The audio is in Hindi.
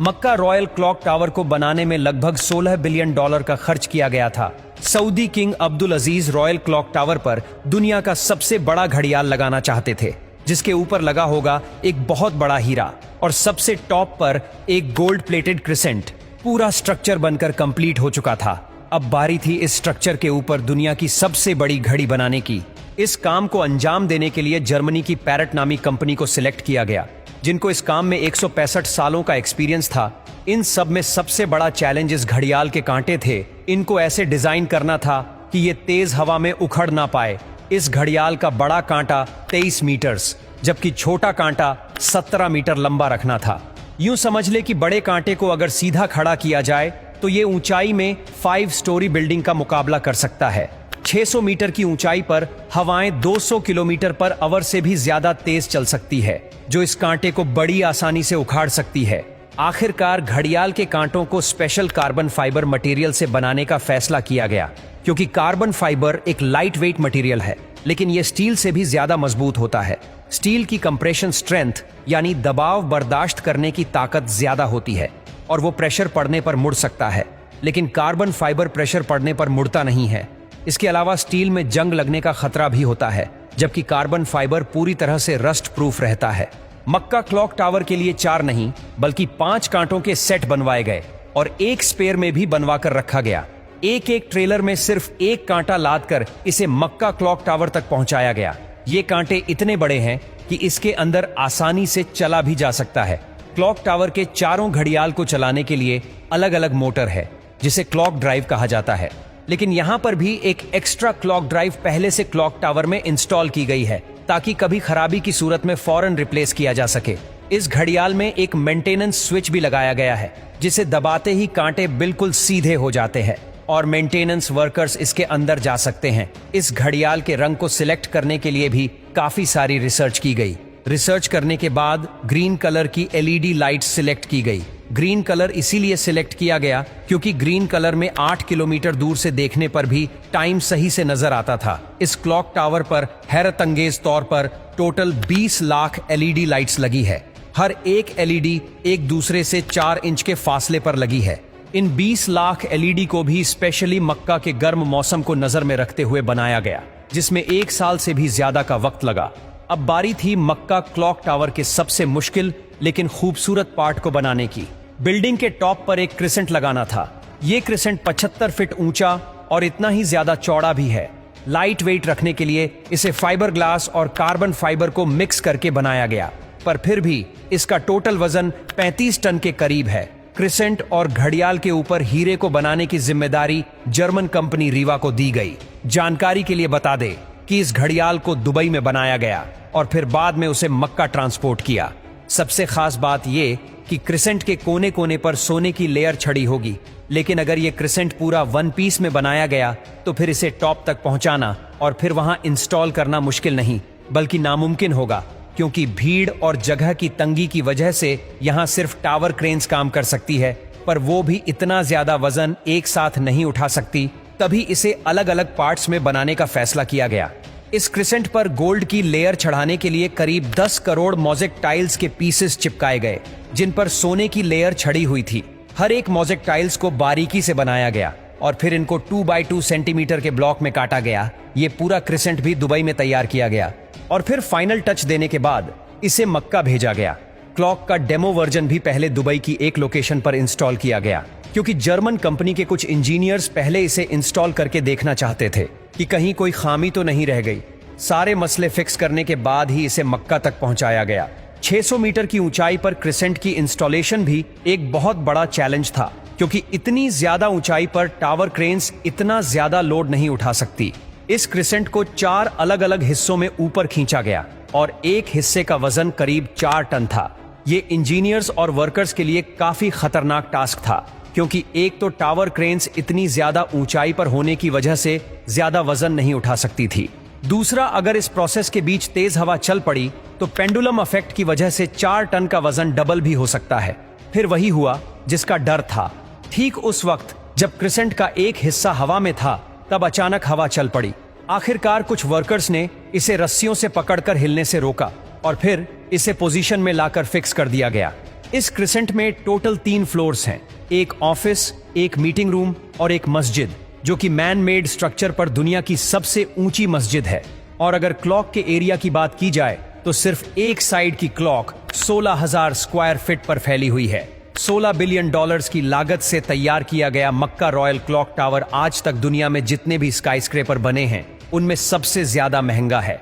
मक्का रॉयल क्लॉक टावर को बनाने में लगभग $16 बिलियन का खर्च किया गया था। सऊदी किंग अब्दुल अजीज रॉयल क्लॉक टावर पर दुनिया का सबसे बड़ा घड़ियाल लगाना चाहते थे, जिसके ऊपर लगा होगा एक बहुत बड़ा हीरा और सबसे टॉप पर एक गोल्ड प्लेटेड क्रिसेंट। पूरा स्ट्रक्चर बनकर कंप्लीट हो चुका था। अब बारी थी इस स्ट्रक्चर के ऊपर दुनिया की सबसे बड़ी घड़ी बनाने की। इस काम को अंजाम देने के लिए जर्मनी की पैरट नामी कंपनी को सिलेक्ट किया गया, जिनको इस काम में 165 सालों का एक्सपीरियंस था। इन सब में सबसे बड़ा चैलेंज इस घड़ियाल के कांटे थे। इनको ऐसे डिजाइन करना था कि ये तेज हवा में उखड़ ना पाए। इस घड़ियाल का बड़ा कांटा 23 मीटर्स, जबकि छोटा कांटा 17 मीटर लंबा रखना था। यूं समझ ले कि बड़े कांटे को अगर सीधा खड़ा किया जाए तो ये ऊंचाई में 5 स्टोरी बिल्डिंग का मुकाबला कर सकता है। 600 मीटर की ऊंचाई पर हवाएं 200 किलोमीटर पर आवर से भी ज्यादा तेज चल सकती है, जो इस कांटे को बड़ी आसानी से उखाड़ सकती है। आखिरकार घड़ियाल के कांटों को स्पेशल कार्बन फाइबर मटेरियल से बनाने का फैसला किया गया, क्योंकि कार्बन फाइबर एक लाइट वेट मटेरियल है, लेकिन यह स्टील से भी ज्यादा मजबूत होता है। स्टील की कंप्रेशन स्ट्रेंथ यानी दबाव बर्दाश्त करने की ताकत ज्यादा होती है और वो प्रेशर पड़ने पर मुड़ सकता है, लेकिन कार्बन फाइबर प्रेशर पड़ने पर मुड़ता नहीं है। इसके अलावा स्टील में जंग लगने का खतरा भी होता है, जबकि कार्बन फाइबर पूरी तरह से रस्ट प्रूफ रहता है। मक्का क्लॉक टावर के लिए 4 नहीं बल्कि 5 कांटों के सेट बनवाए गए और एक स्पेयर में भी बनवा कर रखा गया। एक एक ट्रेलर में सिर्फ एक कांटा लाद कर इसे मक्का क्लॉक टावर तक पहुंचाया गया। ये कांटे इतने बड़े हैं कि इसके अंदर आसानी से चला भी जा सकता है। क्लॉक टावर के चारों घड़ियाल को चलाने के लिए अलग अलग मोटर है, जिसे क्लॉक ड्राइव कहा जाता है, लेकिन यहां पर भी एक एक्स्ट्रा क्लॉक ड्राइव पहले से क्लॉक टावर में इंस्टॉल की गई है, ताकि कभी खराबी की सूरत में फौरन रिप्लेस किया जा सके। इस घड़ियाल में एक मेंटेनेंस स्विच भी लगाया गया है, जिसे दबाते ही कांटे बिल्कुल सीधे हो जाते हैं और मेंटेनेंस वर्कर्स इसके अंदर जा सकते हैं। इस घड़ियाल के रंग को सिलेक्ट करने के लिए भी काफी सारी रिसर्च की गई। रिसर्च करने के बाद ग्रीन कलर की LED लाइट सिलेक्ट की गई। ग्रीन कलर इसीलिए सिलेक्ट किया गया क्योंकि ग्रीन कलर में 8 किलोमीटर दूर से देखने पर भी टाइम सही से नजर आता था। इस क्लॉक टावर पर हैरतअंगेज तौर पर टोटल 20 लाख LED लाइट्स लगी है। हर एक LED एक दूसरे से 4 इंच के फासले पर लगी है। इन 20 लाख LED को भी स्पेशली मक्का के गर्म मौसम को नजर में रखते हुए बनाया गया, जिसमें 1 साल से भी ज्यादा का वक्त लगा। अब बारी थी मक्का क्लॉक टावर के सबसे मुश्किल लेकिन खूबसूरत पार्ट को बनाने की। बिल्डिंग के टॉप पर एक क्रिसेंट लगाना था। ये क्रिसेंट 75 फीट ऊंचा और इतना ही ज्यादा चौड़ा भी है। लाइट वेट रखने के लिए इसे फाइबर ग्लास और कार्बन फाइबर को मिक्स करके बनाया गया, पर फिर भी इसका टोटल वजन 35 टन के करीब है। क्रिसेंट और घड़ियाल के ऊपर हीरे को बनाने की जिम्मेदारी जर्मन कंपनी रीवा को दी गई। जानकारी के लिए बता दे कि इस घड़ियाल को दुबई में बनाया गया और फिर बाद में उसे मक्का ट्रांसपोर्ट किया। सबसे खास बात यह कि क्रिसेंट के कोने कोने पर सोने की लेयर छड़ी होगी, लेकिन अगर ये क्रिसेंट पूरा 1 पीस में बनाया गया तो फिर इसे टॉप तक पहुंचाना और फिर वहां इंस्टॉल करना मुश्किल नहीं बल्कि नामुमकिन होगा, क्योंकि भीड़ और जगह की तंगी की वजह से यहां सिर्फ टावर क्रेन्स काम कर सकती है, पर वो भी इतना ज्यादा वजन एक साथ नहीं उठा सकती। तभी इसे अलग अलग पार्ट्स में बनाने का फैसला किया गया। इस क्रिसेंट पर गोल्ड की लेयर चढ़ाने के लिए करीब 10 करोड़ मोज़ेक टाइल्स के पीसेस चिपकाए गए, जिन पर सोने की लेयर छड़ी हुई थी। हर एक मोज़ेक टाइल्स को बारीकी से बनाया गया और फिर इनको 2 बाई 2 सेंटीमीटर के ब्लॉक में काटा गया। ये पूरा क्रिसेंट भी दुबई में तैयार किया गया और फिर फाइनल टच देने के बाद इसे मक्का भेजा गया। क्लॉक का डेमो वर्जन भी पहले दुबई की एक लोकेशन पर इंस्टॉल किया गया, क्योंकि जर्मन कंपनी के कुछ इंजीनियर्स पहले इसे इंस्टॉल करके देखना चाहते थे कि कहीं कोई खामी तो नहीं रह गई। सारे मसले फिक्स करने के बाद ही इसे मक्का तक पहुंचाया गया। 600 मीटर की ऊंचाई पर क्रिसेंट की इंस्टॉलेशन भी एक बहुत बड़ा चैलेंज था, क्योंकि इतनी ज्यादा ऊंचाई पर टावर क्रेन्स इतना ज्यादा लोड नहीं उठा सकती। इस क्रिसेंट को 4 अलग अलग हिस्सों में ऊपर खींचा गया और एक हिस्से का वजन करीब 4 टन था। ये इंजीनियर्स और वर्कर्स के लिए काफी खतरनाक टास्क था, क्योंकि एक तो टावर क्रेन्स इतनी ज्यादा ऊंचाई पर होने की वजह से ज्यादा वजन नहीं उठा सकती थी। दूसरा, अगर इस प्रोसेस के बीच तेज हवा चल पड़ी तो पेंडुलम इफेक्ट की वजह से 4 टन का वजन डबल भी हो सकता है। फिर वही हुआ जिसका डर था। ठीक उस वक्त जब क्रिसेंट का एक हिस्सा हवा में था, तब अचानक हवा चल पड़ी। आखिरकार कुछ वर्कर्स ने इसे रस्सियों से पकड़कर हिलने से रोका और फिर इसे पोजीशन में लाकर फिक्स कर दिया गया। इस क्रिसेंट में टोटल 3 फ्लोर्स हैं, एक ऑफिस, एक मीटिंग रूम और एक मस्जिद, जो कि मैन मेड स्ट्रक्चर पर दुनिया की सबसे ऊंची मस्जिद है। और अगर क्लॉक के एरिया की बात की जाए तो सिर्फ एक साइड की क्लॉक 16,000 स्क्वायर फीट पर फैली हुई है। $16 बिलियन की लागत से तैयार किया गया मक्का रॉयल क्लॉक टावर आज तक दुनिया में जितने भी स्काईस्क्रेपर बने हैं उनमें सबसे ज्यादा महंगा है।